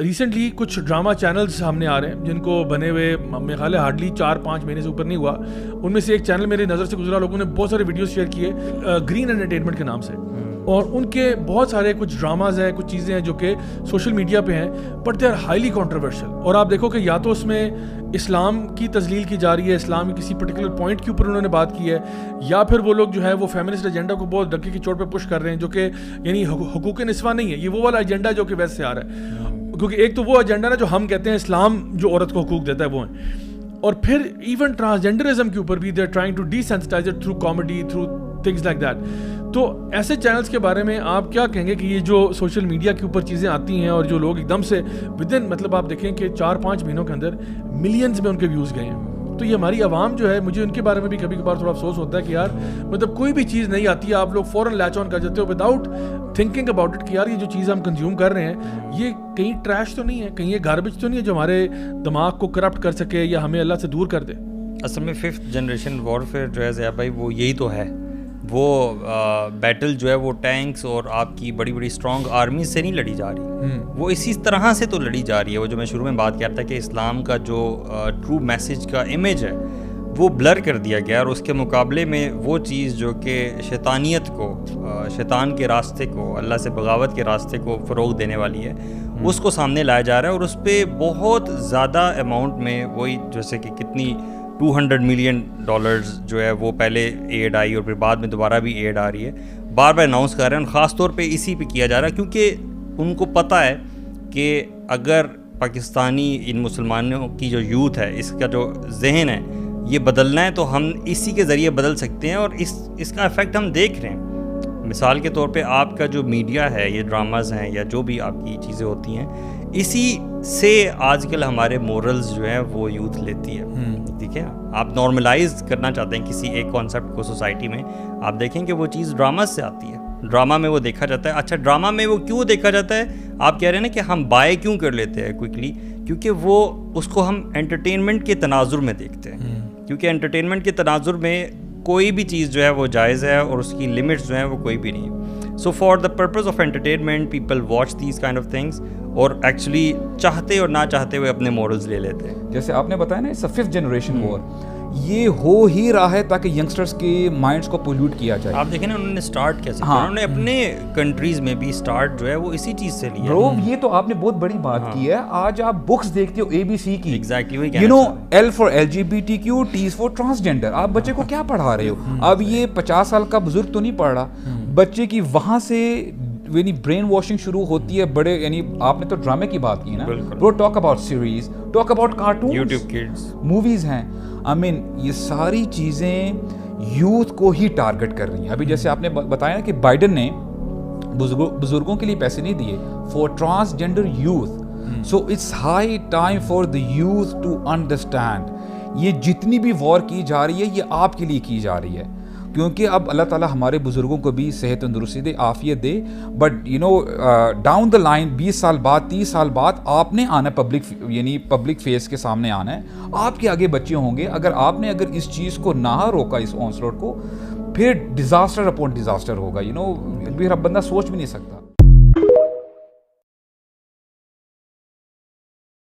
Recently کچھ drama channels سامنے آ رہے ہیں جن کو بنے ہوئے میرے خیال ہے ہارڈلی 4-5 مہینے سے اوپر نہیں ہوا. ان میں سے ایک چینل میرے نظر سے گزرا, لوگوں نے بہت سارے ویڈیوز شیئر کیے گرین انٹرٹینمنٹ کے نام سے, اور ان کے بہت سارے کچھ ڈراماز ہیں, کچھ چیزیں ہیں جو کہ سوشل میڈیا پہ ہیں, but they are highly controversial. اور آپ دیکھو کہ یا تو اس میں اسلام کی تذلیل کی جا رہی ہے, اسلام کی کسی پرٹیکولر پوائنٹ کے اوپر انہوں نے بات کی ہے, یا پھر وہ لوگ جو ہے وہ فیمنسٹ ایجنڈا کو بہت ڈنکے کی چوٹ پہ پش کر رہے ہیں, جو کہ یعنی حقوق نسواں نہیں ہے, یہ وہ والا ایجنڈا جو کہ ویسٹ سے آ رہا ہے. کیونکہ ایک تو وہ ایجنڈا نا جو ہم کہتے ہیں اسلام جو عورت کو حقوق دیتا ہے وہ ہیں, اور پھر ایون ٹرانسجینڈرزم کے اوپر بھی they are trying to desensitise it through comedy, through things like that. تو ایسے چینلز کے بارے میں آپ کیا کہیں گے کہ یہ جو سوشل میڈیا کے اوپر چیزیں آتی ہیں اور جو لوگ ایک دم سے ودن مطلب آپ دیکھیں کہ 4-5 مہینوں کے اندر ملینز میں ان کے ویوز گئے ہیں, تو یہ ہماری عوام جو ہے, مجھے ان کے بارے میں بھی کبھی کبھار تھوڑا افسوس ہوتا ہے کہ یار مطلب کوئی بھی چیز نہیں آتی ہے آپ لوگ فوراً لیچ آن کر جاتے ہو وداؤٹ تھنکنگ اباؤٹ اٹ کہ یار یہ جو چیز ہم کنزیوم کر رہے ہیں یہ کہیں ٹریش تو نہیں ہے, کہیں یہ گاربیج تو نہیں ہے جو ہمارے دماغ کو کرپٹ کر سکے یا ہمیں اللہ سے دور کر دے. اصل میں 5th جنریشن وارفیئر جو ہے ضیاء بھائی وہ یہی تو ہے. وہ بیٹل جو ہے وہ ٹینکس اور آپ کی بڑی بڑی اسٹرانگ آرمی سے نہیں لڑی جا رہی, وہ اسی طرح سے تو لڑی جا رہی ہے. وہ جو میں شروع میں بات کیا تھا کہ اسلام کا جو ٹرو میسج کا امیج ہے وہ بلر کر دیا گیا, اور اس کے مقابلے میں وہ چیز جو کہ شیطانیت کو, شیطان کے راستے کو, اللہ سے بغاوت کے راستے کو فروغ دینے والی ہے, اس کو سامنے لایا جا رہا ہے. اور اس پہ بہت زیادہ اماؤنٹ میں وہی جیسے کہ کتنی $200 ملین جو ہے وہ پہلے ایڈ آئی اور پھر بعد میں دوبارہ بھی ایڈ آ رہی ہے, بار بار اناؤنس کر رہے ہیں, اور خاص طور پہ اسی پہ کیا جا رہا ہے کیونکہ ان کو پتہ ہے کہ اگر پاکستانی ان مسلمانوں کی جو یوتھ ہے, اس کا جو ذہن ہے یہ بدلنا ہے تو ہم اسی کے ذریعے بدل سکتے ہیں, اور اس کا افیکٹ ہم دیکھ رہے ہیں. مثال کے طور پہ آپ کا جو میڈیا ہے, یہ ڈراماز ہیں یا جو بھی آپ کی چیزیں ہوتی ہیں, اسی سے آج کل ہمارے مورلز جو ہیں وہ یوتھ لیتی ہے. ٹھیک ہے, آپ نارملائز کرنا چاہتے ہیں کسی ایک کانسیپٹ کو سوسائٹی میں, آپ دیکھیں کہ وہ چیز ڈراماز سے آتی ہے, ڈرامہ میں وہ دیکھا جاتا ہے. اچھا ڈرامہ میں وہ کیوں دیکھا جاتا ہے, آپ کہہ رہے ہیں نا کہ ہم بائے کیوں کر لیتے ہیں کوئکلی, کیونکہ وہ اس کو ہم انٹرٹینمنٹ کے تناظر میں دیکھتے ہیں, کیونکہ انٹرٹینمنٹ کے تناظر میں کوئی بھی چیز جو ہے وہ جائز ہے اور اس کی لمٹس جو ہیں وہ کوئی بھی نہیں. So for the purpose of entertainment people watch these kind of things, اور ایکچولی چاہتے اور نہ چاہتے ہوئے اپنے مورلز لے لیتے ہیں. جیسے آپ نے بتایا نا اٹس اے 5th جنریشن وار, یہ ہو ہی رہا ہے تاکہ ینگسٹرز کے مائنڈس کو پولیوٹ کیا جائے. آپ دیکھیں نا انہوں نے سٹارٹ کیسے کیا, انہوں نے اپنے کنٹریز میں بھی سٹارٹ جو ہے وہ اسی چیز سے لیا. برو یہ تو آپ نے بہت بڑی بات کی ہے. آج آپ بکس دیکھتے ہو ABC کی, ایگزیکٹلی وہی you know L for LGBTQ, T for transgender, آپ بچے کو کیا پڑھا رہے ہو؟ اب یہ 50 سال کا بزرگ تو نہیں پڑھ رہا, بچے کی وہاں سے یعنی برین واشنگ شروع ہوتی ہے. بڑے یعنی آپ نے تو ڈرامے کی بات کی نا, برو talk about series, talk about cartoon, YouTube kids, movies ہیں. آئی مین یہ ساری چیزیں یوتھ کو ہی ٹارگٹ کر رہی ہیں. ابھی جیسے آپ نے بتایا نا کہ بائیڈن نے بزرگوں کے لیے پیسے نہیں دیے for transgender youth. So it's high time for the youth to understand یہ جتنی بھی وار کی جا رہی ہے یہ آپ کے لیے کی جا رہی ہے, کیونکہ اب اللہ تعالیٰ ہمارے بزرگوں کو بھی صحت تندرستی دے, عافیت دے. But you know down the line 20 سال بعد 30 سال بعد آپ نے آنا پبلک فیس کے سامنے آنا ہے, آپ کے آگے بچے ہوں گے. اگر اس چیز کو نہ روکا, اس آنسلوٹ کو, پھر ڈیزاسٹر اپون ڈیزاسٹر ہوگا. یو نو پھر اب بندہ سوچ بھی نہیں سکتا.